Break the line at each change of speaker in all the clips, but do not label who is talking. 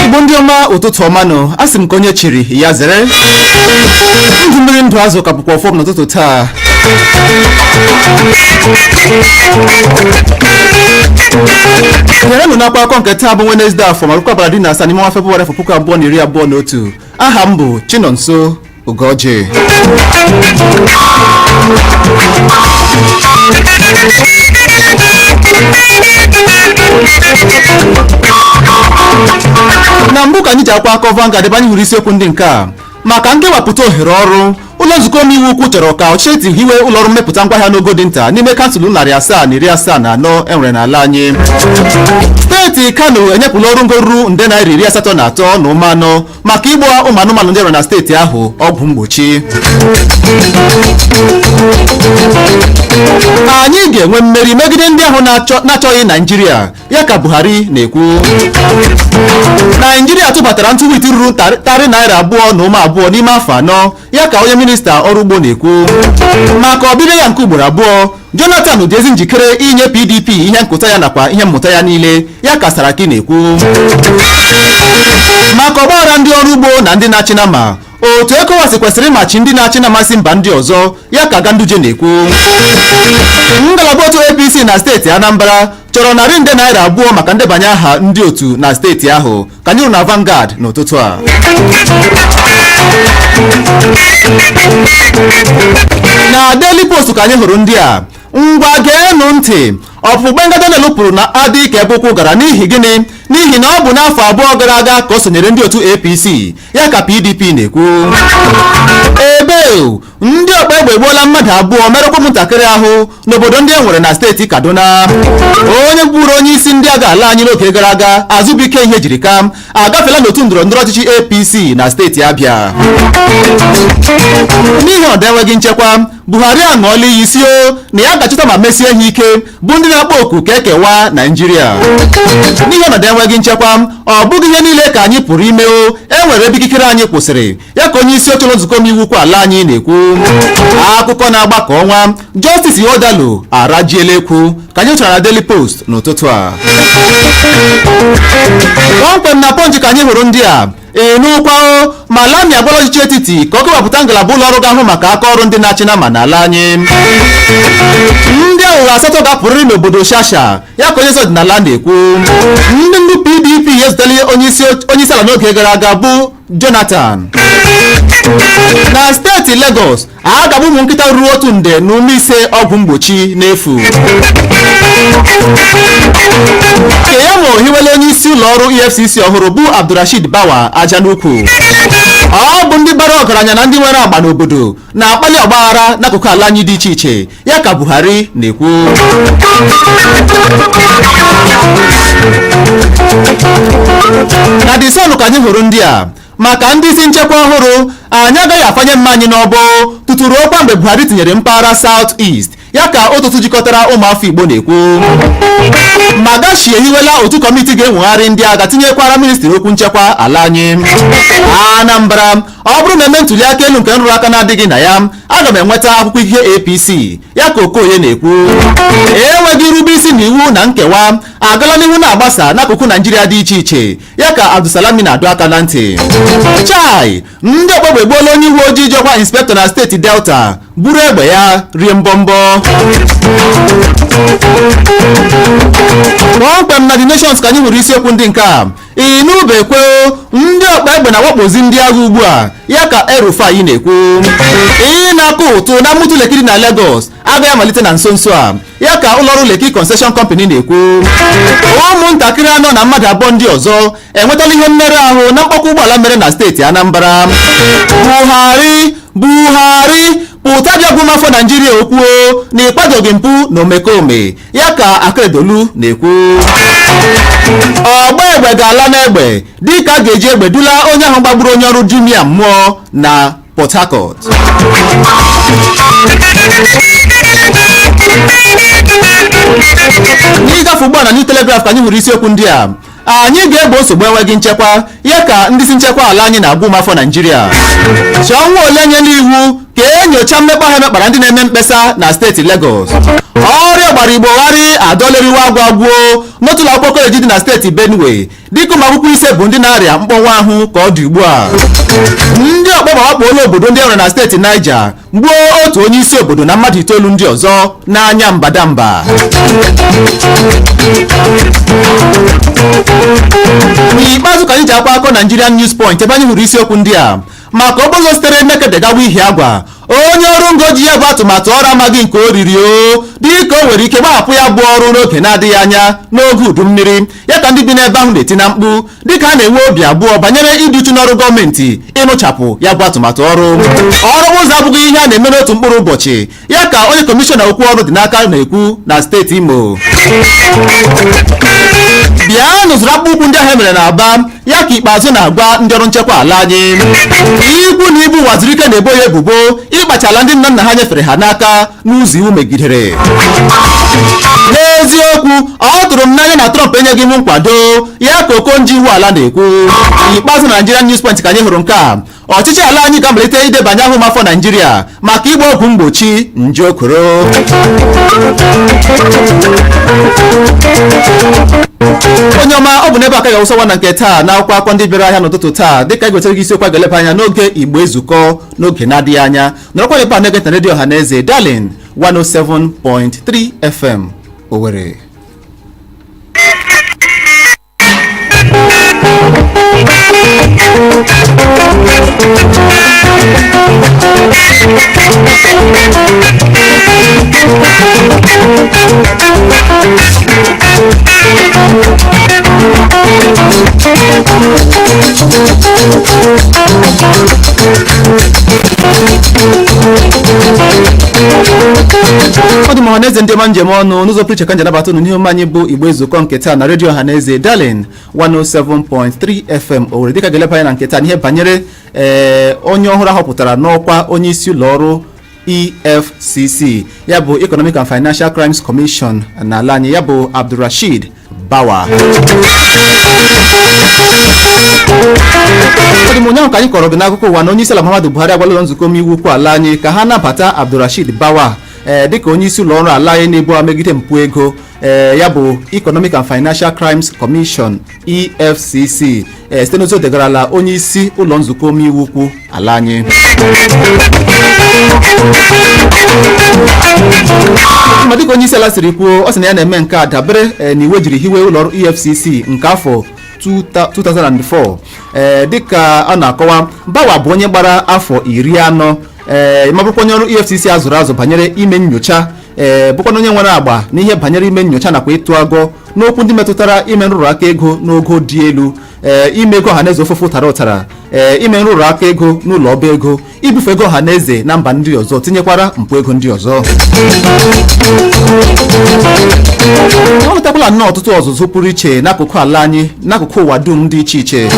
Igbo ndị ọma ụtụtụ ọma nọ, asị m ka onye chiri ya zere. Ndụ mmiri ndụ azụ ka bụkwa ọfọm n'ụtụtụ taa. Nyere nụ n'akwa akọ nke taa bụ Wednesday afọ ma rụkwa abalị dị na asaa n'ime ọnwa Febụwarị afọ 2021. Aha m bụ Chinonso Ugorji. Na mbụ ka anyị ji akwa akọ Vanguard ebe anyị hụrụ isiokwu ndị nke a. Maka nkewapụta ohere ọrụ, ụlọ nzukọ omeiwu ukwu chọrọ ka ọchịchị hiwe ụlọ ọrụ mmepụta ngwaahịa n'ogo dị nta n'ime kansụl 774 enwere n'ala anyị. Steeti Kano enyepụla ọrụ ngo ruru nde naira 83 na ụma anọ maka ịgba ụmụ anụmanụ ndị nwere na steeti ahụ ọgwụ mgbochi. Anyị ga-enwe mmeri megide ndị ahụ na-achọghị Naịjirịa, ya ka Buhari na-ekwu. Naịjirịa tụbatara ntụ wit ruru tarị naira 2 na ụma 2 n'ime afọ anọ, ya ka onye minista ọrụ ugbo na-ekwu. Maka ọbịbịa ya nke ugboro abụọ, Jonathan dị ezi njikere inye PDP ihe nkụta ya nakwa ihe mmụta ya niile, ya ka Saraki na-ekwu. Maka ọgbaghara ndị ọrụ ugbo na ndị na-achị na ma, otu ECOWAS kwesịrị ịmachi ndị na-achị na amasị mba ndị ọzọ, ya ka Ganduje na-ekwu. Ngalaba otu APC na steeti Anambra chọrọ narị nde naira 2 maka ndebanye aha ndị otu na steeti ahụ, ka anyị hụrụ na Vanguard n'ụtụtụ a. Na Daily Post ka anyị hụrụ ndị a. Ngwa geenụ ntị. Ọpụpụ ngada na-elupụrụ na adị ka ebe ụkwụ gara n'ihi gịnị? N'ihi na ọ bụ n'afọ abụọ gara aga ka o sonyere ndị otu APC, ya ka PDP na-ekwu. Ndị ọkpa egbe egbuola mmadụ abụọ merụkwa ụmụntakịrị ahụ n'obodo ndị e nwere na steeti Kaduna. Onye bụrụ onye isi ndị agha ala anyị n'oge gara aga, Azụbike ihe jiri ka agafela n'otu ndọrọndọrọ ọchịchị APC na steeti Abia. N'ihi ọdị enweghị nchekwa, Buhari aṅụọla iyi isi na ya ga-achọta ma mesie ha ike bụ ndị na-akpọ oku ka ekewa Naịjirịa. N'ihi ọnọdụ enweghị nchekwa, ọ bụghị ihe niile ka anyị pụrụ ime enwere ebe ikikere anyị kwụsịrị, ya ka onye isi oche ụlọ nzukọ omeiwu ukwu ala anyị na-ekwu. Akụkọ na-agba ka ọnwa, Justice Yodalo arajiela ekwu, ka anyị chọrọ na Daily Post n'ụtụtụ a. Kpọmkwem na Punch ka anyị hụrụ ndị a. N'ụkwa Malami agbara ọchịchị etiti ka ọ kewapụta ngalaba ụlọ ọrụ ga-ahụ maka aka ọrụ ndị na-achị na ma n'ala anyị. Ndị aghụghọ asatọ ga-apụrịrị n'obodo Shasha, ya ka onye isi ọdịnala na-ekwu. Ndị ndu PDP ezutela onye isi ala n'oge gara aga bụ Jonathan. Na steeti Lagos, a ga-agba ụmụ nkịta ruru 1 nde na ụmụ 5 ọgwụ mgbochi n'efu. Keyamo hiwela onye isi ụlọ ọrụ EFCC ọhụrụ bụ Abdulrashid Bawa aja n'ukwu. Ọ bụ ndị bara ọgaranya na ndị nwere agba n'obodo na-akpali ọgbaghara n'akụkụ ala anyị dị iche iche, ya ka Buhari na-ekwu. Na Disọnụ ka anyị hụrụ ndị a. Maka ndị isi nchekwa ọhụrụ, anyị agaghị afanye mma anyị n'ọbọ tutu ruo kwa mgbe Buhari tinyere mpaghara South East, ya ka ụtụtụ jikọtara ụmụafọ Igbo na-ekwu. Magashi ehiwela otu kọmiti ga-enwegharị ndị agha tinyekwara ministri okwu nchekwa ala anyị. Anambra, ọ bụrụ na eme ntuli aka elu nke nrụrụ aka na-adịghị na ya, aga m enweta akwụkwọ ikike APC, ya ka Okoye na-ekwu. Enweghị irube isi na iwu na nkewa agala n'ihu na-agbasa n'akụkụ Naịjirịa dị iche iche, ya ka Abdulsalami na-adọ aka na ntị. Chai, ndị ọgbagbe egbuola onye uwe ojii jọkwa inspektọ na steeti Delta buru egbe ya rie mbọmbọ. Kpọmkwem na The Nations ka anyị hụrụ isiokwu ndị nke a. Inubekwe, ndị ọkpa egbe na-awakpozi ndị agha ugbu a, ya ka El-Rufai na-ekwu. Na-akụ ụtụ na mmụtụ Lekki na Lagos agaghị amalite na nso nso a, ya ka ụlọọrụ Lekki Concession Company na-ekwu. Ụmụntakịrị anọ na mmadụ abụọ ndị ọzọ enwetala ihe mmerụ ahụ na mkpọkụ ụgbọala mere na steeti Anambra. Buhari pụta bịa gwụmafọ Naịjirịa okwuo na ịkwadoghị mpụ na omekome, ya ka Akeredolu na-ekwu. Ọgba egbe ga-ala n'egbe dịka a ga-eji egbe dula onye ahụ gbagburu onye ọrụ Jumia mmụọ na Port Harcourt. N'ịgafe ugbu a na New Telegraph ka anyị hụrụ isiokwu ndị a. Anyị ga-egbo nsogbu enweghị nchekwa, ya ka ndị isi nchekwa ala anyị na-agwụ ụmụafọ Naịjirịa. Chọọ nwa ole nyela iwu ka enyocha mmekpa ha mekpara ndị na-eme mkpesa na steeti Lagos. Ọrịa gbara Igbogharị adọleriwa agwagwuo n'otu ụlọ akwụkwọ kọleji dị na steeti Benue dịka ụmụ akwụkwọ ise bụ ndị na-arịa mkpọnwụ ahụ ka ọ dị ugbu a. Ndị ọkpọba wakpola obodo ndị enwere na steeti Niger gbuo otu onye isi obodo na mmadụ 9 ndị ọzọ n'anya mbadamba. N'ikpeazụ ka anyị ji akwa akọ Nigerian News Point ebe anyị hụrụ isiokwu ndị a. Maka ọgbọzọ sitere Nnekedegawa ihe agwa, onye ọrụ ngo ji ya bụ atụmatụ ọrụ amaghị nke o riri dịka o nwere ike gbahapụ ya bụ ọrụ n'oge na-adịghị anya n'oge udu mmiri, ya ka ndị bi n'ebe ahụ na-eti na mkpu dịka a na-enwe obi abụọ banyere ịdị uchu n'ọrụ gọọmenti ịrụchapụ ya bụ atụmatụ ọrụ ụzọ abụghị ihe a na-eme n'otu mkpụrụ ụbọchị, ya ka onye kọmishọna okwu ọrụ dị n'aka na-ekwu na steeti Imo. Bịa n'ụzụrụ akpụkpụ ndị ahụ emere n'Aba, ya ka ikpeazụ na-agwa ndị ọrụ nchekwa ala anyị. Ikwu na ibu waziri ike na-ebo ya ebubo ịkpachala ndị nna nna ha nyefere ha n'aka n'ụzọ iwu megidere. N'eziokwu, ọ tụrụ m n'anya na Trump enyeghị m nkwado, ya ka Okonjo Iweala na-ekwu. N'ikpeazụ na Nigerian News Point ka anyị hụrụ nke a. Ọchịchị ala anyị ga-amalite idebanye ahụmafọ Naijiria maka ịgba ọgwụ mgbochi nje okoro. Onye ọma, ọ bụ n'ebe aka ga-awụsawa na nke taa na akwụkwọ akọ ndị bịara ahịa n'ụtụtụ taa dịka egwetara gị isiokwu ga-eleba anya n'oge Igbo Ezukọ n'oge na-adịghị anya nọrọkwa ebe a na-ege na redio Ọhaneze Darlin 107.3 FM Owerri. Ọ dị m Ọhaneze ndị ọma njem ọnụ n'ụzọ pụrụ iche ka nje nabata unu n'ihe ọma anyị bụ Igbo Ezukọ nke taa na redio Ọhaneze Darlin 107.3 FM Owerri, dịka ga-eleba anya na nke taa n'ihe banyere onye ọhụrụ ahọpụtara n'ọkwa onye isi ụlọ ọrụ EFCC, ya bụ Economic and Financial Crimes Commission n'ala anyị, ya bụ Abdulrasheed Bawa. Ọ dị m ụnyaahụ ka anyị kọrọ gị n'akụkọ ụwa na onye isi ala Muhammadu Buhari agwala ụlọ nzukọ omeiwu ukwu ala anyị ka ha nabata Abdulrasheed Bawa dịka onye isi ụlọ ọrụ ala anyị na-ebu megide mpụ ego, ya bụ Economic and Financial Crimes Commission EFCC, site n'ozi o degarala onye isi ụlọ nzukọ omeiwu ukwu ala anyị. Ma dịka onye isi ala siri kwuo, ọ sị na ya na-eme nke a dabere n'iwu jiri hiwe ụlọ ọrụ EFCC nke afọ 2004. Dịka a na-akọwa, Bawa bụ onye gbara afọ 40, ma bụrụkwa onye ọrụ EFCC azụrụ azụ banyere ime nnyocha, bụkwa onye nwere agba n'ihe banyere ime nnyocha nakwa ịtụ agọ n'okwu ndị metụtara ime nrụrụ aka ego n'ogo dị elu, ime ego ọhaneze ofụfụ tara ụtara, ime nrụrụ aka ego n'ụlọ ọba ego, ibufe ego ọhaneze na mba ndị ọzọ, tinyekwara mpụ ego ndị ọzọ. Ọ nwetakwala nnọọ ọtụtụ ọzụzụ pụrụ iche n'akụkụ ala anyị, n'akụkụ ụwa dum dị iche iche.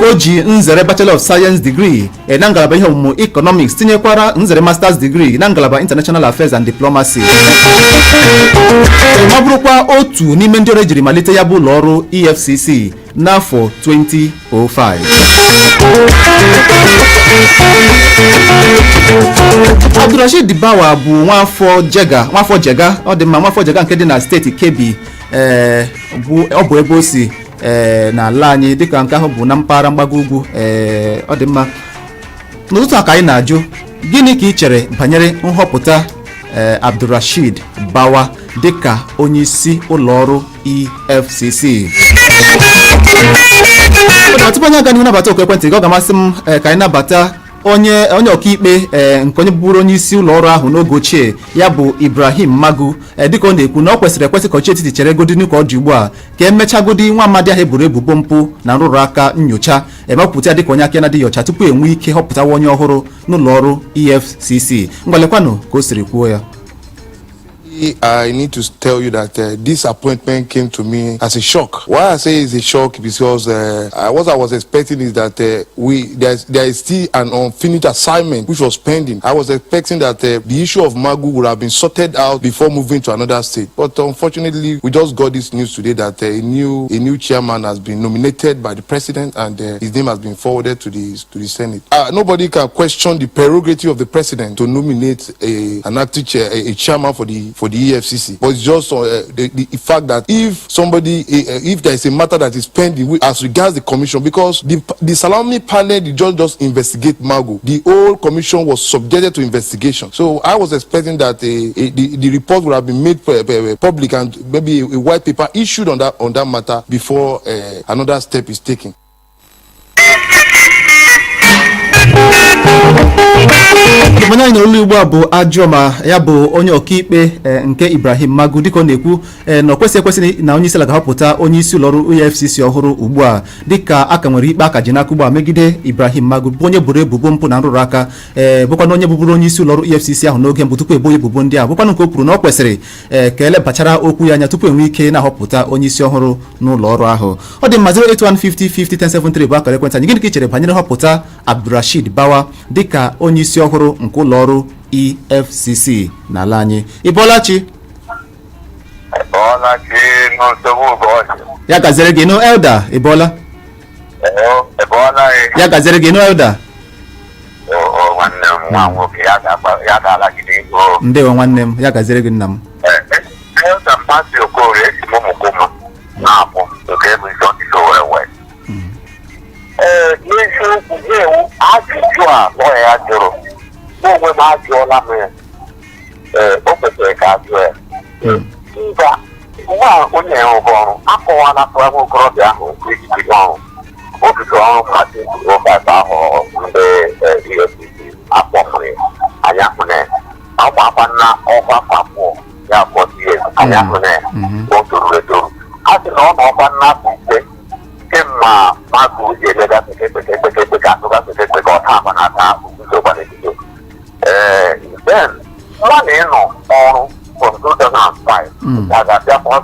O ji nzere Bachelor of Science degree na ngalaba ihe ọmụmụ Economics, tinyekwara nzere Masters degree na ngalaba International Affairs and Diplomacy. Ma bụrụkwa otu n'ime ndị ọrụ ejiri malite ya bụ ụlọ ọrụ EFCC n'afọ 2005. Abdulrasheed Bawa bụ nwafọ Jega, ọ dị mma, nwafọ Jega nke dị na steeti Kebbi, ọ bụ ebe o si n'ala anyị, dịka nke ahụ bụ na mpaghara mgbago ugwu. Ọ dị mma, n'ụtụtụ a ka anyị na-ajụ gịnị ka ị chere banyere nhọpụta Abdulrasheed Bawa dịka onye isi ụlọ ọrụ EFCC. Tupu anyị aga n'ihu nabata okwu ekwentị gị, ọ ga-amasị m ka anyị nabata onye ọkaikpe nke onye bụrụ onye isi ụlọ ọrụ ahụ n'oge ochie, ya bụ Ibrahim Magu, dịka ọ na-ekwu na ọ kwesịrị ekwesị ka ọchịchị etiti chere godini ka ọ dị ugbu a ka emechagodi nwa amadi ahụ eboro ebubo mpụ na nrụrụ aka nnyocha, emepụta ya dịka onye aka na-adịghị ọcha tupu enwee ike họpụtawa onye ọhụrụ n'ụlọ ọrụ EFCC. Ngwalekwanụ ka o siri kwuo ya.
I need to tell you that this appointment came to me as a shock. Why I say it's a shock because what I was expecting is that there is still an unfinished assignment which was pending. I was expecting that the issue of Magu would have been sorted out before moving to another state. But unfortunately, we just got this news today that a new chairman has been nominated by the president, and his name has been forwarded to the Senate. Nobody can question the prerogative of the president to nominate an active chairman for the EFCC. But it's just the fact that if there is a matter that is pending as regards the commission, because the Salami panel did just investigate Magu, the whole commission was subjected to investigation. So I was expecting that the report would have been made public and maybe a white paper issued on that matter before another step is taken.
onye anyị n'olu Igbo a bụ Ajọma, ya bụ onye ọkaikpe nke Ibrahim Magu, dịka ọ na-ekwu na ọ kwesịrị na onye isi ala ga-ahọpụta onye isi ụlọọrụ EFCC ọhụrụ ugbu a, dịka aka nwere ikpe aka ji n'aka ugbu a megide Ibrahim Magu, bụ onye boro ebubo mpụ na nrụrụ aka, bụkwa na onye bụbụrụ onye isi ụlọọrụ EFCC ahụ n'oge mbụ tupu ebo ebubo ndị a, bụkwa nke o kwuru na ọ kwesịrị ka elebachara okwu ya anya tupu enwe ike na-ahọpụta onye isi ọhụrụ n'ụlọ ọrụ ahụ. Ọ dị mma 08150501073 bụ akara ekwentị anyị. Gịnị ka ị chere banyere nhọpụta Abdulrashid Bawa dịka onye isi ọhụrụ nke ụlọ ọrụ EFCC n'ala anyị? Ibolachi ya gazere gị no elder Ibola ya gazere gị no elder ndewo nwanne m, ya gazere gị nna m.
onwe m ajụọla m o kwesịrị ka ajụọ ya mba nwa onye rụrụ ọrụ akọwala nwa okorobịa ahụ ejiji ọrụ obido ọrụ mmadụ ofe ahụ ndị EFCC akpọfụrụ anya hụne agbakwa na ọkwa abụọ ya 40 anya hụne o toruru etoru. A sị na ọ na ọkwa nnapụ ise kemma Magu ji elega pekepekepeke ka atụgasịkekpe ka ọ taa akwa na ata nsogba n'ebido. Then nwa na-ịnọ ọrụ from 2005 ga-abịa ọkwa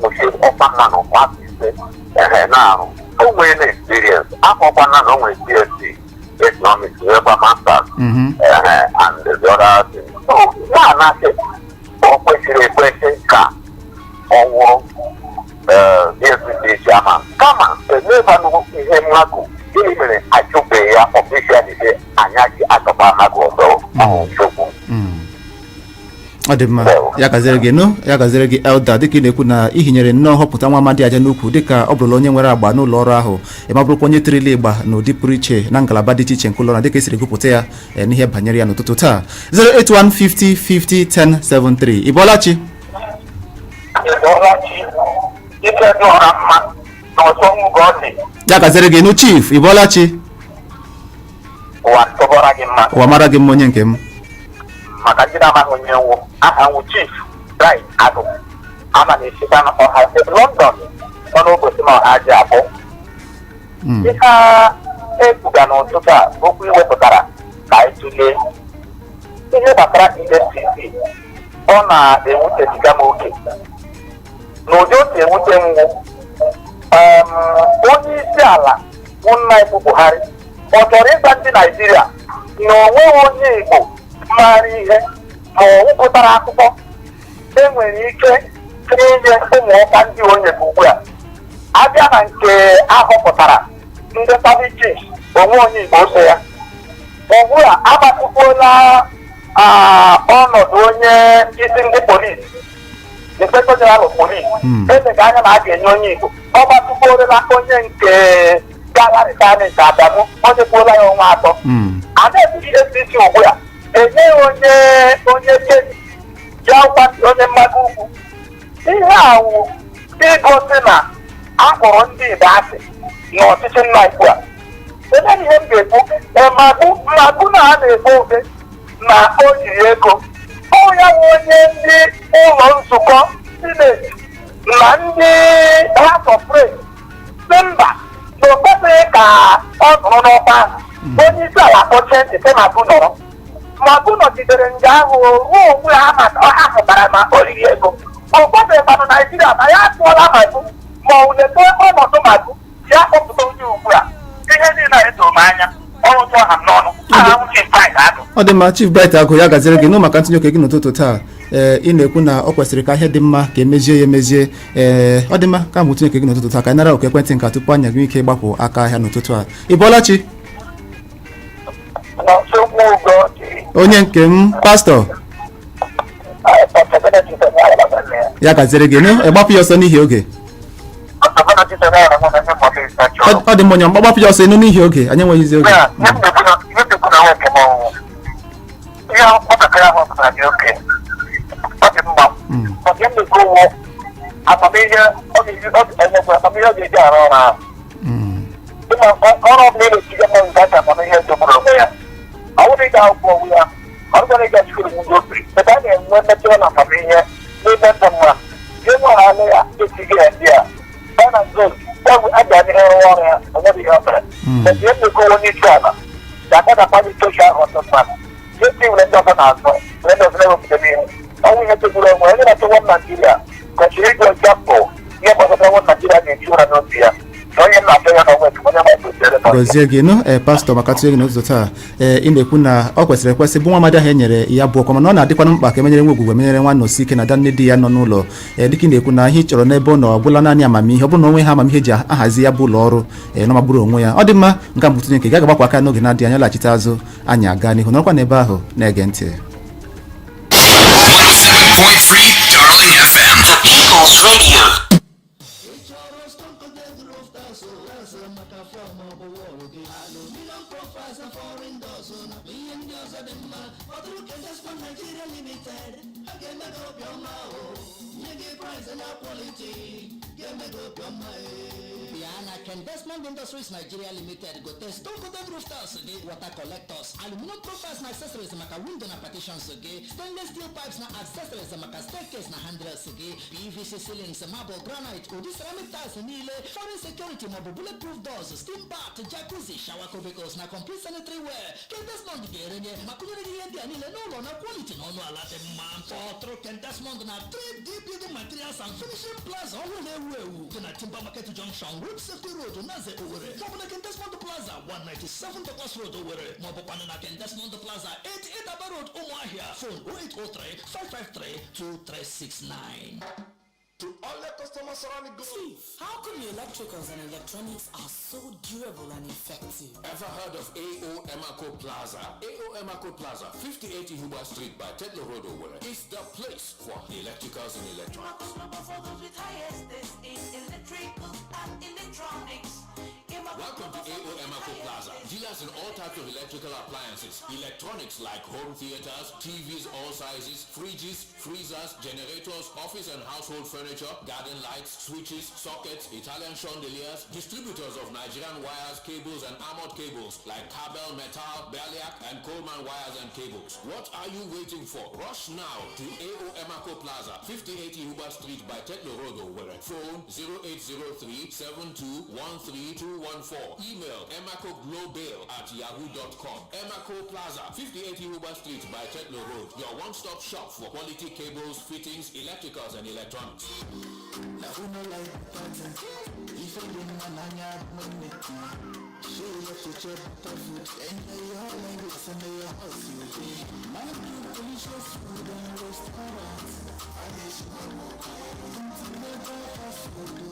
ochie ọkwa nna na ọkwa ise na-arụ o nwere na experience akọkwa nna na o nwere PhD economics wekwa masters and the other things. So nwa na-asị o kwesịrị ekwesị ka ọ wụrụ EFCC chairman kama emebanụ ihe Magu. Gịnị mere achụbeghị ya ọfisialị anya ji achọba Magu ọzọ ahụ chukwu?
Ọ dị mma, ya gazere gị no, ya gazere gị elder, dịka ị na-ekwu na ihinyere nnọọ họpụta nwa amadi aja n'ukwu dịka ọ bụrụla onye nwere agba n'ụlọ ọrụ ahụ, ma bụrụkwa onye tirili ịgba n'ụdị pụrụ iche na ngalaba dị iche iche nke ụlọ ọrụ dịka esiri gụpụta ya n'ihe banyere ya n'ụtụtụ taa. 08150501073 Ibolachi ya gazere gị no Chief Ibolachi. Ụwa mara gị mma onye nke m.
Maka ndị na-amaghị onye nwụ aha nwụ Chief Bright Agụ ama na-esikwa n'ọha London nọ n'ụbọchị ma ọha ji abụọ. Ihe ebuga n'ụtụtụ a okwu iwepụtara ka anyị tụlee ihe gbasara EFCC. Ọ na-ewuteziga m oke n'ụdị otu ewute nwụ onye isi ala bụ nna Igbo Buhari ọ chọrọ ịgwa ndị Naijiria na onweghị onye Igbo maara ihe ma ọ pụtara akụkọ enwere ike inye ụmụọka ndị onye ugbu a. Abịa na nke ahọpụtara ndị public chief onwe onye Igbo so ya ugbu a agbatukwuola ọnọdụ onye isi ndị polisi Inspector General of Police emeghị anya na a ga-enye onye Igbo. Ọ gbatụkworela onye nke galarịta nke Adamu onye gbuola ya ọnwa 3. A na-eji EFCC ugbu a enyeghị onye kedi ya onye mmadụ ugwu. Ihe awụ igosi na akpọrọ ndị Igbo asị n'ọchịchị nna Igbo a. Enyeghị ihe m ga-ekwu Magu na a na-ekpo obe na o jiri ego ọ ya bụ onye ndị ụlọ nzukọ sineti na ndị House of Reps si mba na o kwesịghị ka ọ nọrọ n'ọkwa ahụ. Onye isi ala kpọchie ntị Magu nọrọ ma ọ bụ nọgidere nje ahụ ruo onwe ha hụtara ma oriri ego ọ gbabeghịkwanụ Naijiria ma ya atụọla magụ ma ọ leta ọnọdụ magụ ya kpọpụta onye ugbu a ihe niile edo m anya ọrụ tụọ ha m n'ọnụ aha Chief Bright Agụ.
Ọ dị mma Chief Bright Agụ, ya gaziri gị nụ maka ntụnye oke gị n'ụtụtụ taa. Ị na-ekwu na ọ kwesịrị ka ihe dị mma ka emezie ya emezie. Ọ dị mma ka m tụnye oke gị n'ụtụtụ taa ka anyị nara oke ekwentị nka tupu anya gị ike ịgbapụ aka ahịa n'ụtụtụ a. Ị bọọla chi? Onye nke m pastọ ya gaziri gị nụ ịgbapụ ya ọsọ n'ihi oge. Ọ dị mma onye mgbapụ ya ọsọ ịnụ n'ihi oge, anyị enweghịzi oge.
Amamihe ọ ga-eji arụ ọrụ ahụ ọrụ ọbụla ị na-etinye mmadụ nke aka amamihe dogburu onwe ya ọ bụrụ ịga akwụkwọ onwe ya ọ bụrụ ịga chukwu ndị okiri ebe a na-enwe mmetụta na amamihe n'ime ndụ mma ga-enweghara ya etighị ya ndị a ọ na nzo ọgwụ a ga-adịghị ọrụ ọrụ ya onweghị ihe ọ mere ebe ihe mmekọ onye isi ala ga-aga na kpalite oche ahụ ọtụ mmadụ eti were ndị ọzọ na-azụ were ndị ọzọ na-ewepụta n'ihe ọnwụ ihe togburu onwe onye na-achọwa Naijiria kwesịrị ịgụ egzampụl ihe gbasara nwa Naijiria na-eji ụra n'obi ya na onye na-achọ ya n'onwe onye
gọzie gị nụ pastọ maka tụnye gị n'ụzọ taa. Ị na-ekwu na ọ kwesịrị ekwesị bụ nwa amadi ahụ e nyere ya bụ ọkwa mana ọ na-adịkwana mkpa ka emenyere nwa ogwugwe menyere nwa nọsi ike na ada nne di ya nọ n'ụlọ. Dịka ị na-ekwu na ihe ị chọrọ n'ebe ọ nọ ọgwụla naanị amamihe ọ bụrụ na onwe ha amamihe ji ahazi ya bụ ụlọ ọrụ na magburu onwe ya. Ọ dị mma nke mbụ tụnye nke ga agbakwa aka n'oge na-adịghị anya laghachite azụ anyị aga n'ihu nọrọkwa n'ebe ahụ na-ege ntị.
107.3 Darling FM, the People's Radio.
Investment Industries Nigeria Limited go test stone coated roof tiles again, water collectors, aluminum profiles and accessories maka window and partitions again, stainless steel pipes and accessories maka staircase and handrails again, PVC ceilings, marble, granite, udi ceramic tiles niile, foreign security mobile bulletproof doors, steam bath, jacuzzi, shower cubicles na complete sanitary wear. Desmond ga-erenye maka onye ihe ndị a niile n'ụlọ na quality na ọnụ ala dị mma. Ọtụrụ Desmond na 3D building materials and finishing plaza ọhụrụ na-ewu ewu dị na Timber Market Junction, Road Safety Road, Naze Owerri, maọbụ na Desmond Plaza 197 Douglas Road Owerri, maọbụkwanụ na Desmond Plaza 88 Aba Road Ụmụahịa, phone 08035532369.
To all the customers around the globe.
Steve, how come your electricals and electronics are so durable and effective?
Ever heard of AO Emaco Plaza? AO Emaco Plaza, 58 Huber Street by Tetlo Road, Owerri, is the place for the electricals and electronics. Welcome to AO Emaco Plaza. Dealers in all types of electrical appliances, electronics like home theaters, TVs all sizes, fridges, freezers, generators, office and household furniture, garden lights, switches, sockets, Italian chandeliers, distributors of Nigerian wires, cables and armored cables like Cabel, Metal, Berliak and Coleman wires and cables. What are you waiting for? Rush now to AO Emaco Plaza, 58 Huber Street by Tetlo Road, Owerri. Phone 0803-7213-214. Email emacoglobal@yahoo.com. Emaco Plaza, 58 Huber Street by Tetlo Road. Your one-stop shop for quality cables, fittings, electricals and electronics.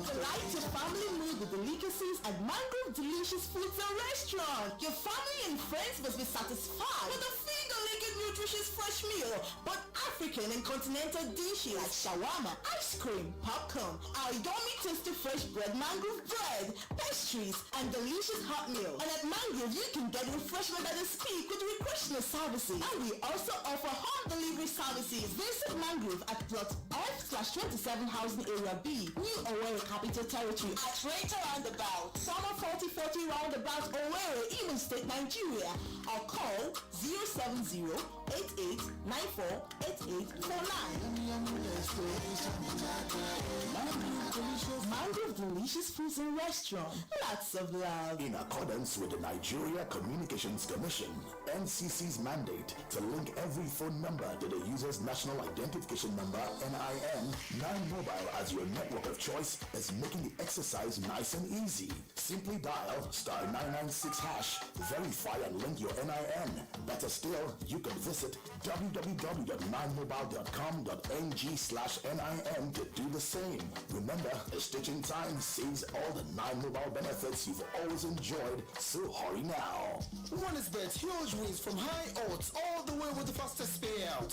Delight your family mood with delicacies at Mangrove Delicious Foods and Restaurant. Your family and friends must be satisfied with a finger-licking nutritious fresh meal, but African and continental dishes like shawarma, ice cream, popcorn, our yummy tasty fresh bread, mangrove bread, pastries, and delicious hot meal. And at Mangrove, you can get refreshment at the speak with recreational services. And we also offer home delivery services. Visit Mangrove at plot F/27 Housing Area B, New Owerri Capital Territory at Rachel Roundabout, Summer 4040 Roundabout, Owerri, Imo State, Nigeria. Or call 070 Mangrove Delicious Foods and Restaurant. Lots of love.
In accordance with the Nigeria Communications Commission, NCC's mandate to link every phone number to the user's national identification number, NIN, 9Mobile as your network of choice is making the exercise nice and easy. Simply dial *996#, verify and link your NIN. Better still, you can visit www.9mobile.com.ng/NIN to do the same. Remember, a stitching time saves all the 9Mobile benefits you've always enjoyed, so hurry now.
OneXBet, huge wins from high odds all the way with the fastest payout.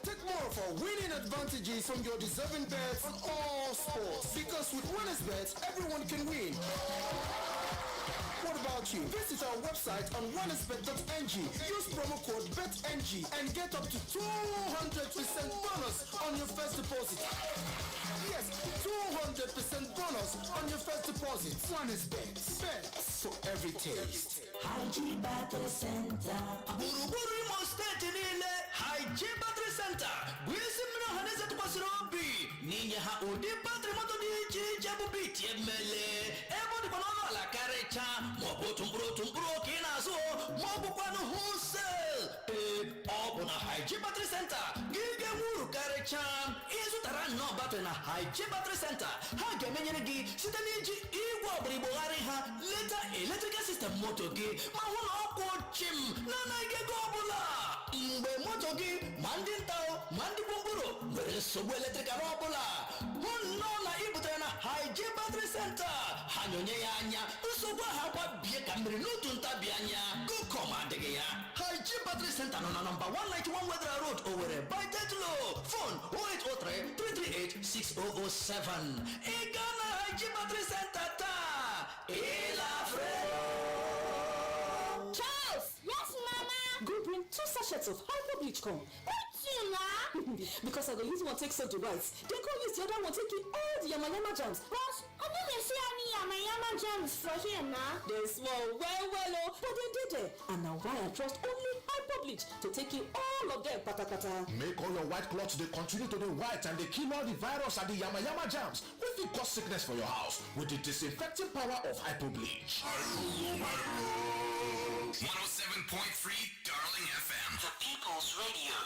Take more of our winning advantages from your deserving bets on all sports. Because with OneXBet, everyone can win. What about you? Visit our website on onexbet.ng. Use promo code BETNG and get up to 200% bonus on your first deposit. Yes, 200% bonus on your first deposit. OneXBet. Bets for every taste.
Hygiene Battery Center.
Gburugburu Imo steeti niile Hygiene Battery Center bụ isi mmiri ọhaneze tụkwasịrị obi n'inye ha ụdị batrị moto dị iche iche bụ biti emele ebe ọ dịkwa n'ọnụ ala karịchaa maọbụ otu mkpụrụ ka ị na-azụ ma ọ bụkwanụ wholesale. Ọ bụ na Hygiene Battery Center gị ga-enwe uru karịchaa ịzụtara nnọọ batrị na Hygiene Battery Center. Ha ga-emenyere gị site n'iji igwe ọgbụrịgbogharị ha leta electrical system moto gị ma hụ na ọkụ chim na-anaghị ego ọbụla. Mgbe moto gị ma ndị nta ma ndị gwongworo nwere nsogbu eletrikal ọbụla, hụ nnọọ na ị butere na Hygiene Battery Center. Ha nyonye ya anya nsogbu ahụ agbabie ka mmiri n'otu ntabi anya gụkọm adịghị ya. Hygiene Battery Center nọ na nọmba 191 Wedra Road, Owerri, by Tetlo. Phone 08033386007. Ị gaa na Hygiene Battery Center taa, ịlafre.
Charles! Yes, Mama! Go bring 2 sachets of hyper bleach come. Because I go use one take soap to white. Then go use the other one take all the yamayama jams.
But I don't see any yamayama jams for here now.
They small well oh, but they did it. And now why I trust only hyper bleach to take you all of them pata.
Make all your white clothes they continue to be white and they kill all the virus and the yama jams. If it cause sickness for your house with the disinfecting power of hypo bleach.
107.3 Darling FM, the People's Radio.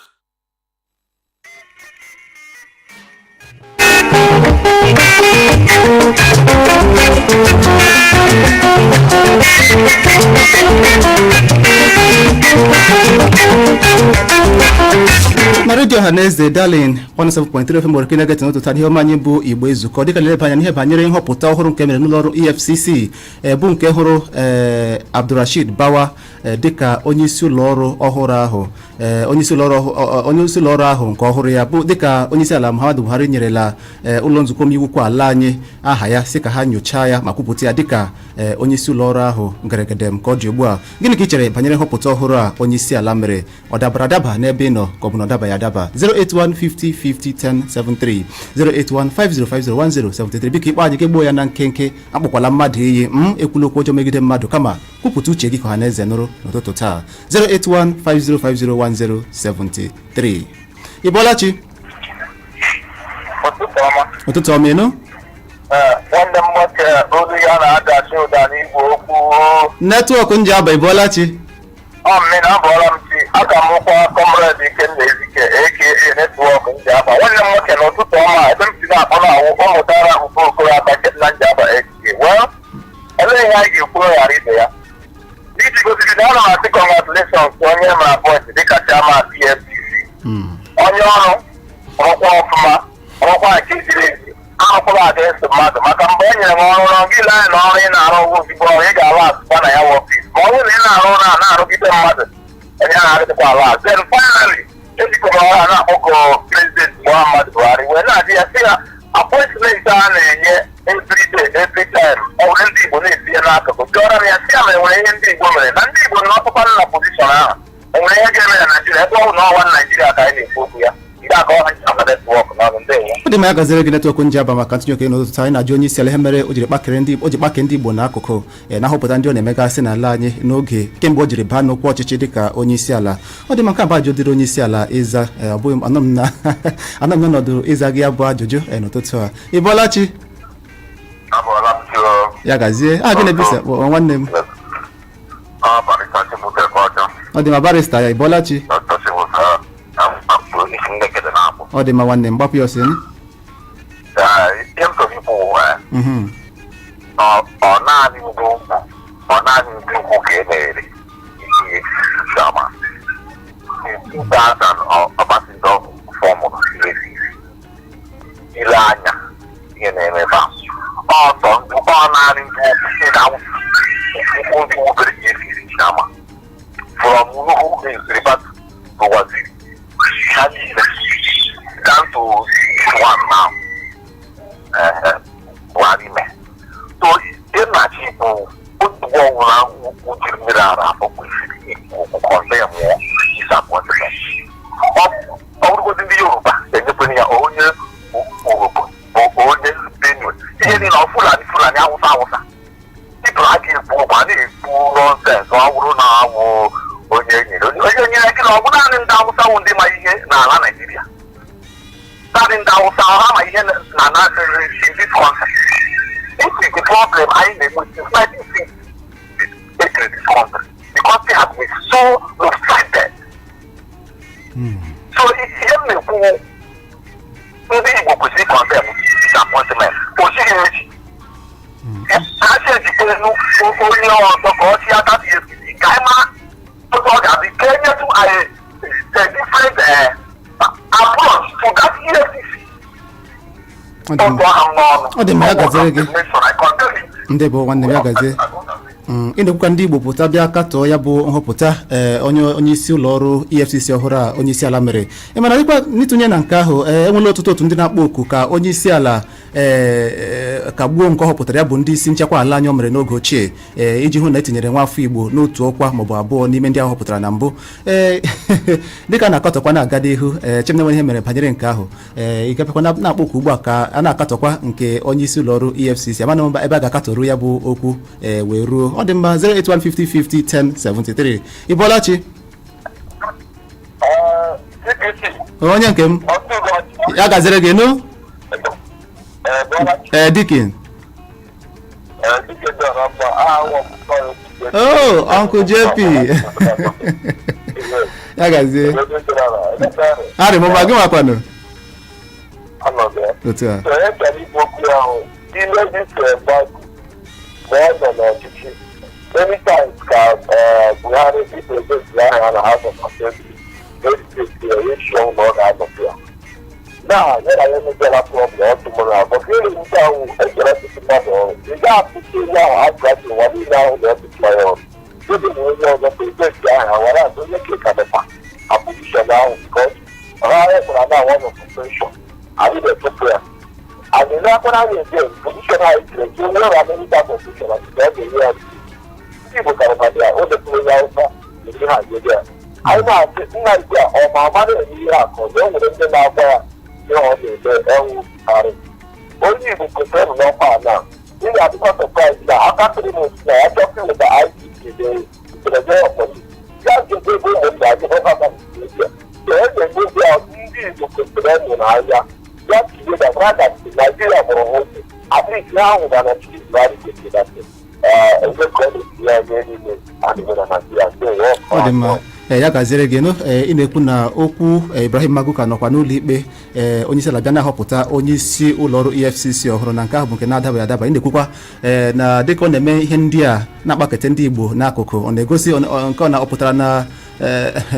na redio Ọhaneze Darling 107.3 FM nwere ike getị n'ụtụtụ ihe ọma anyị bụ Igbo Ezukoo dịka na-eleba anya n'ihe banyere nhọpụta ọhụrụ nke mere n'ụlọ ọrụ EFCC bụ nke hụrụ Abdulrashid Bawa dịka onye isi ụlọ ọrụ ọhụrụ ahụ onye isi ụlọ ọrụ ahụ nke ọhụrụ ya bụ dịka onye isi ala Muhammadu Buhari nyerela ụlọ nzukọ omeiwu ala anyị aha ya sị ka ha nyochaa ya ma kwupụta ya dịka onye isi ụlọ ọrụ ahụ geregedem ka ọ dị ugbu a. Gịnị ka ị chere banyere nhọpụta ọhụrụ a onye isi ala mere? Ọ dabara adaba n'ebe ị nọ ka ọ bụ na ọ dabaghị adaba? 08150501073 08150501073 biko ikpe anyị ka egbuo ya na nkenke. Akpọkwala mmadụ iyi ekwula okwu ọjọọ megide mmadụ, kama kwupụta uche gị ka Ọhaneze nụrụ n'ụtụtụ taa. 08150501073. Ị bọọla chi? Ụtụtụ ọma ịnụ?
Nwanne m nwoke olu ya na-adachi ụda n'igwe okwu.
Netwọk m ji aba, ị bọọla chi?
Mmiri abụọla m chi. Aka m ụkwa Comrade Ikenna Ezike aka netwọk m ji aba. Nwanne m nwoke n'ụtụtụ ọma ebe m si na-akpọ na-awụ ụmụtara ụfụ okorobịa na nji aba eke. Elee ihe anyị ga-ekwuru ghara ibe ya. Iji gosiri na ana m asị congratulations onye mara point dịka chairman PFCC. Onye ọrụ ọrụkwa ọfụma, ọrụkwa nke ziri ezi, arụkwala against mmadụ maka mgbe e nyere m ọrụ na gị lee na ọrụ ị na-arụ ụgwọ ozugbo ọrụ ị ga-ala asụkwa na ya wọfis. Ma ọ bụrụ na ị na-arụ ụra na-arụgide mmadụ enye na-arụdịkwa ala. Then finally ejikọrọ ọha na-akpọkọ President Muhammadu Buhari wee na-adị ya sị ya appointment a na-enye every time ọ bụrụ ndị Igbo na-etinye n'akụkụ jụọra m ya sị ya ma enwere ihe ndị Igbo mere na ndị Igbo nọtụkwa na pozishọn ahụ enwere ihe ga-eme na Naijiria ebe ọ bụ na ọwa Naijiria ka anyị na-ekwu okwu ya.
ọ dị ma ya gaziri gị netwọk nji aba maka ntinye oke n'ụtụtụ anyị na-ajụ onye isi ala ihe mere o ji kpakere ndị Igbo n'akụkụ na-ahọpụta ndị ọ na-emegasị n'ala anyị n'oge kemgbe o jiri baa n'okwu ọchịchị dịka onye isi ala. Ọ dị maka abajụ dịrị onye isi ala ịza abụghị anọ m n'ọnọdụ ịza gị ya bụ ajụjụ n'ụtụtụ a. Ị bọọla chi? Ya gazie gị na-ebisa nwanne m. Ọ dị ma barista ya, ị bọọla chi? Ọ dị ma nwanne m, gbapụ ya ọsọ ni.
Ọ naanị ndị ugwu ka e mere Shama. Ọbasanjọ fọmụrụ ile anya ihe na-eme ba ọ naanị ndị obere ihe siri Shama from Nuhu Ribatu to Waziri ha niile down to one now Buhari mee. So ịnachi bụ otu ọnwụra ujiri mmiri ara afọ kwesịrị ịkọnde ya mụọ disappointment. Ọ bụrụgodị ndị Yoruba enyekwana ya onye Urhobo onye Benue ihe niile ọ Fulani Awụsa people a ga-ekwu ụgwọ a na-ekwu nọnsens ọ bụrụ na awụ onye nyere gị na ọ bụ naanị ndị Awụsa wụ ndị ma ihe n'ala Naịjirịa. Naanị ndị Awụsa ha ma ihe na this concept. This is the problem I know since 1960 this country because they have been so lopsided. So ihe m na-ekwu ndị Igbo kwesịrị condemn disappointment. Osighi echi ha si ejikwenu onye ọzọ ka ọ chi aka EFCC ka anyị mara otu ọ ga-adị ka enyetụ anyị different approach to that EFCC.
Ọ dị ma ya gaziri gị ndị bụ nwanne m ya gazie. Ị na-ekwukwa ndị Igbo pụta bịa katọọ ya bụ nhọpụta onye isi ụlọ ọrụ EFCC ọhụrụ a onye isi ala mere. Ị mara dịkwa n'ịtụnye na nke ahụ enwela ọtụtụ otu ndị na-akpọ oku ka onye isi ala kagbuo nke ọ họpụtara ya bụ ndị isi nchekwa ala anyị o mere n'oge ochie iji hụ na etinyere nwaafọ Igbo n'otu ọkwa maọbụ abụọ n'ime ndị ahụ họpụtara na mbụ. Dịka na-akatọkwa na-aga n'ihu chemna nwere ihe mere banyere nke ahụ ị gapekwa na-akpọ oku ugbu a ka a na-akatọkwa nke onye isi ụlọ ọrụ EFCC amana mba ebe a ga-akatọrụ ya bụ okwu wee ruo. Ọ dị mma 08150501073. Ị bọọla chi? Onye nke m ya gaziri gị nụ? Dikin. Oh, Uncle JP. Ya gazie. Ari mo ma gị nwakwanụ? Otu a.
Many times Buhari people just lie on the house of assembly. Very strong Lord out of here. Now, when I am get up from the tomorrow, but really we can get to the matter. We got to see now how to what we now have to try on. This is the previous guy, what I do look at the back. I position now because I now want a position. I need a prayer. And the last one I did position I did, you know how many type of position I did. People can find out all the players in Nigeria. I know my mother in Iraq, or the only thing about the only you could tell no part now. We are because of price now. I can't tell you now. I talked with the ICT to the jail police. Just to go and I don't have any idea. So every day they are easy to consider in Nigeria. Just to get the product in Nigeria for a whole day. At least now we're going to achieve very quickly that thing.
Ọ dị mma ya gaziri gị nụ ị na-ekwu na okwu Ibrahim Maguka nọkwa n'ụlọ ikpe onye isi ala bịa na-ahọpụta onye isi ụlọ ọrụ EFCC ọhụrụ na nke ahụ bụ nke na-adabaghị adaba. Ị na-ekwukwa na dịka ọ na-eme ihe ndị a na-akpakete ndị Igbo n'akụkụ ọ na-egosi nke ọ na-apụtara na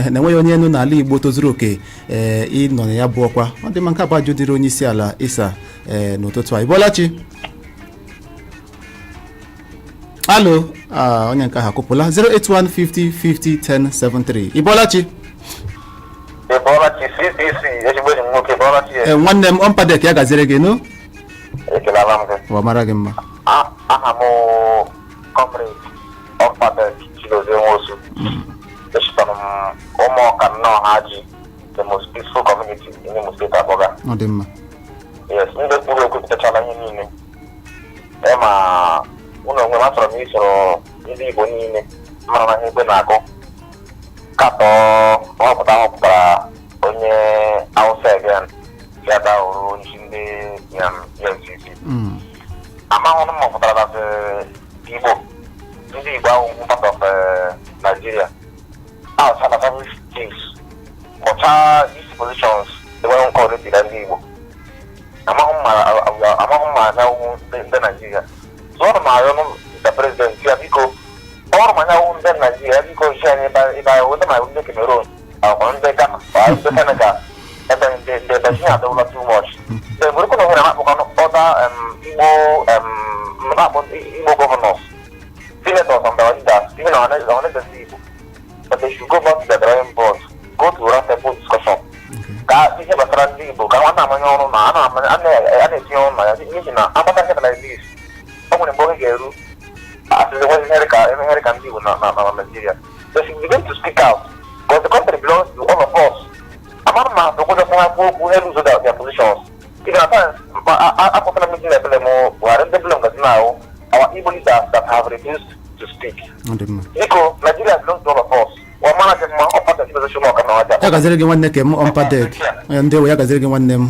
enweghị onye enu n'ala Igbo tozuru oke ịnọ na ya bụ ọkwa. Ọ dị mma nke abụ ajụ dịrị onye isi ala ịsa n'ụtụtụ a. Ị bọọla chi? Alo, onye nke ahụ akụpụla 08150501073. Ị bọọla chi? Nwanne m ọmpadek ya gaziri gị nụ? Wa mara gị mma.
Aha m comrade ọmpadek Chinonso. Echitara m ụmụọka nnọọ ha ji the most peaceful community in Imo
ọ dị mma
yes ndị kwuru okwu pụtachala ihe niile ma ụlọ onwe m achọrọ m isoro ndị Igbo niile mara na ihe egbe na-akụ katọ họpụtara onye Hausa again ya da ọrụ isi ndị EFCC amahụ m họpụtara na Igbo ndị Igbo ahụ part of Nigeria outside of every state kọcha these positions enwere nke ọrụ dịga ndị Igbo amahụ mma anyanwụ ndị Nigeria so ọrụ m arịọ the president ya biko ọrụ m anyanwụ ndị Nigeria biko isi anyị ebe ahụ ndị ma ndị Cameroon akwụkwọ ndị Ghana ndị Senegal ebe ndị Nigeria adọwụla too much the mgbe na ohere na-akpọkọ ọda Igbo governors senators and the leaders even on the Igbo but they should go back to the drawing board go to round table discussion ka ihe gbasara ndị Igbo ka nwanne amanye ọrụ na a na-etinye ọrụ na ya n'ihi na agbata ihe na this ọ nwere mgbe oge ga-eru asịrị nwe ihe ka ndị Igbo na Nigeria they should begin to speak out because the country belongs to all of us amara ma dokwụdọkwa okwu elu zo their positions even at times akpọtara meeting ebele m Buhari ndị bụla ngazi na ahụ our Igbo leaders that have refused to speak biko Nigeria belongs to all of us
ya gaziri gị nwanne ke m ọmpadek ndị ewe ya gaziri gị nwanne m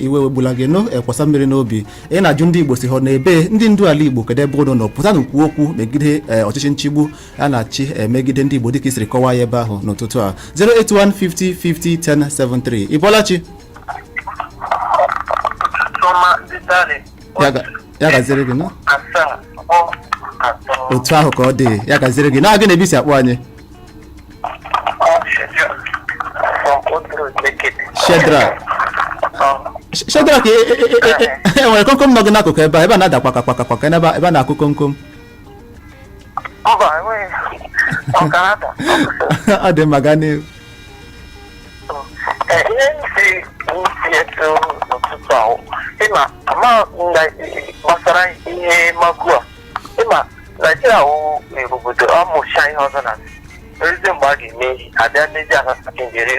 iwe wegbula gị nụ kwasa mmiri n'obi ị na-ajụ ndị Igbo si họ na-ebe ndị ndu ala Igbo kedu ebe ụlọ nọ pụta na kwuo okwu megide ọchịchị nchigbu a na-achị megide ndị Igbo dịka isiri kọwaa ya ebe ahụ n'ụtụtụ a 08150501073 Ibolachi ya gaziri gị nụ otu ahụ ka ọ dị ya gaziri gị na gị na-ebi si akpọ anyị Shedrak enwere komkom nọ gị n'akụkụ ebe a na-ada kwaka ebe a na-akụ komkom ọ dị mma gaa n'ihu
ihe ntị etu n'ụtụtụ ahụ ịma ama gbasara ihe magụ a ịma Nigeria wụ obodo amụcha ihe ọzọ na ezi mgbe a ga-eme abịa ndị asasa njiri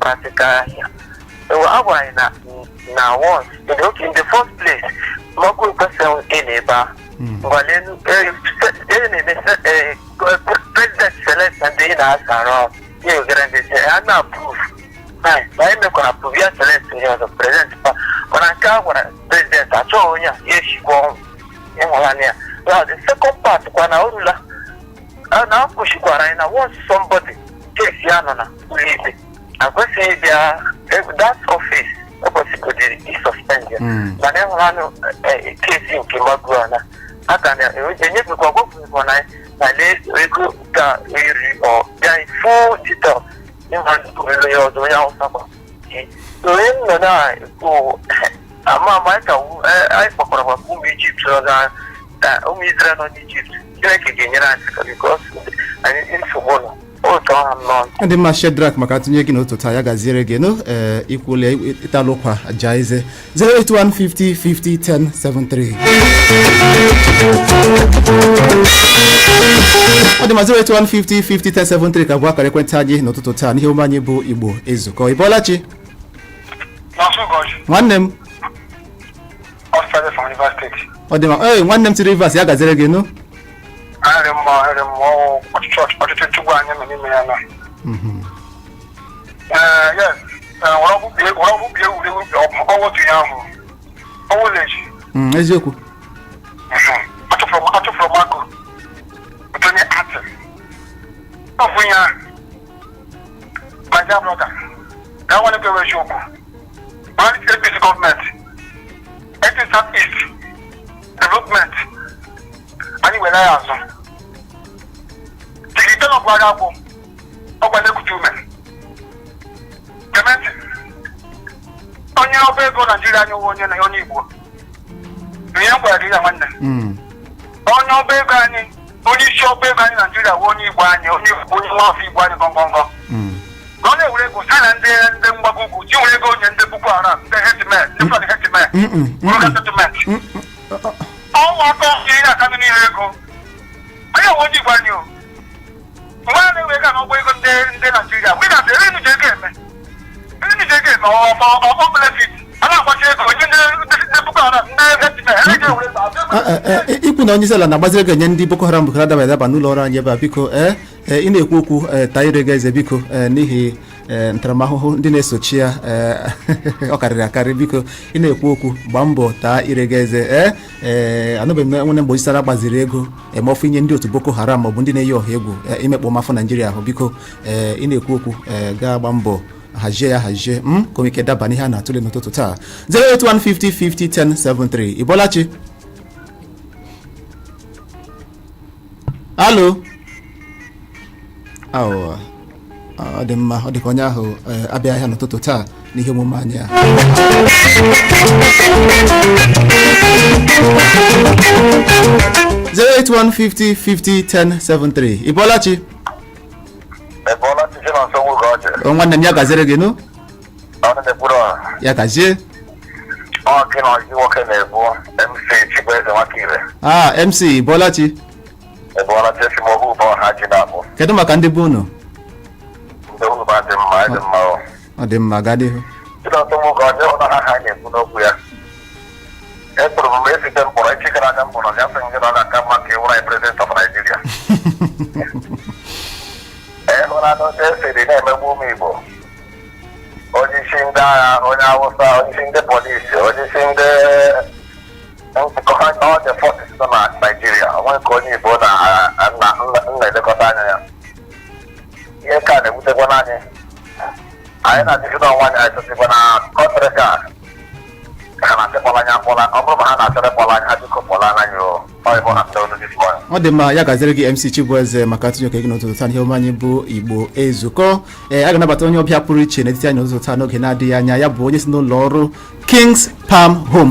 practical ahịa a gwara anyị na once in the first place magụ person ị na-ebe a ngwalenu na-eme president select ndị ị na-asa arụ ihe ogere ndị a na-approve na anyị mekwara approve ya select onye ọzọ president pa mana nke a gwara president achọghị onye a ya eshikwa ọnwụ ịhụlanị ya now the second part kwa na orula na akwụshikwara anyị na once somebody case ya nọ na ụlọikpe akwesịghị bịa that office ekwesịgodiri isuspend ya mana ịhụlanụ kesi nke magụana a ka na-enyefekwa gwapụkwa na lee ego ga eri ọ bịa full detail ịhụ ya ọzọ onye awụsakwa onye nọ na-ekwu ama anyị ka anyị kpọkwara maka ụmụ Ijipt ọzọ ụmụ Israel nọ n'Ijipt Chineke ga-enyere anyị because anyị nsogbu nọ otu ọha nọ
ndị mma Shedrak maka atụnye gị n'ụtụtụ a ya gaziere gị nụ ikwule ịtalụkwa jaize 08150501073 ọ dị ma 08150501073 ka bụ akara ekwentị anyị n'ụtụtụ taa n'ihe omume anyị bụ Igbo Ezukoo Ibolachi nwanne m ọ dị ma nwanne m tiri Rivers ya gaziere gị nụ
ọchịchị chukwu anyị nọ n'ime ya na wọrọbụbie ọgwụtu ya ahụ ọwụleji
eziokwu
achụfụrụ m akụ onye atị ọfụ ya Naija blọga ga nwanne gị ewechi okwu mara APC gọọmenti South East development anyị were ya azụ tigite na ọgwara akwụ ọgwara ekutu ume Clement onye ọba ego Nigeria anyị onye na onye Igbo ihe m gwara gị ya nwanne onye ọba ego anyị onye isi ọba ego anyị Nigeria wụ onye Igbo anyị onye nwa afọ Igbo anyị gọngọngọ na ọ na-ewere ego sa na ndị mgbago ugwu ji were ego onye ndị Boko Haram ndị herdsmen ndị flood herdsmen rural settlement ọnwa aka ọhụrụ ihe aka n'ihe ego onye nwe onye Igbo anyị o mgbe a na-ewe ego n'ọgba ego ndị Nigeria mgbe ị na-asị eri nje ego eme ọ benefit
ikwu na onye isi ala na-agbaziri ga enye ndị Boko Haram bụkara daba adaba n'ụlọ ọrụ anyị ebe a biko ị na-ekwu okwu taa ire gị eze biko n'ihi ntaramahụhụ ndị na-esochi ya ọ karịrị akarị biko ị na-ekwu okwu gbaa mbọ taa ire gị eze anụbeghị m nwere mgbe isara gbaziri ego emeọfụ inye ndị otu Boko Haram maọbụ ndị na-eyi ọha egwu imekpọ mafọ Naijiria ahụ biko ị na-ekwu okwu gaa gbaa mbọ hazie ya hazie ka o ike daba n'ihe a na-atụle n'ụtụtụ taa 08150501073 Ibolachi alo ọ dị mma ọ dịka onye ahụ abịa ahịa n'ụtụtụ taa n'ihe omume anyị a 08150501073 Ibolachi
Chinonso Ugorji.
nwanne m ya gaziri gị nụ ya gazie
Chinonso nwoke na-ebu MC Chibueze Nwakire.
MC Ibolachi kedu maka ndị bụ unu ọ dị mma gaa n'ihu
Chinonso Ugorji ụlọ ha na-ekwu n'okwu ya ekpụrụ m esite mkpọrọ echi gara aga mkpọrọ ya sị ndị nọ na-aka maka iwu na president of Nigeria ịhụnanụ esiri na-emegbu ụmụ Igbo onye isi ndị agha onye Awụsa onye isi ndị polisi onye isi ndị all the forces nọ na Nigeria onwe nke onye Igbo na-elekọta anya ya ihe ka na-ebutekwa n'anyị anyị na-adịgide ọnwa anyị achọzikwa na kọntrị ka ha na-achịkpọla anya akpọla ọ bụrụ ma ha na-achọrịkpọla anya ha dịkọpụla n'anya
ọ dị mma ya gaziri gị MC Chibueze maka atụnye oke gị n'ụtụtụ taa ihe omume anyị bụ Igbo Ezukoo a ga-anabata onye ọbịa pụrụ iche n'etiti anyị n'ụtụtụ taa n'oge na-adịghị anya ya bụ onye si n'ụlọ ọrụ Kings Palm Home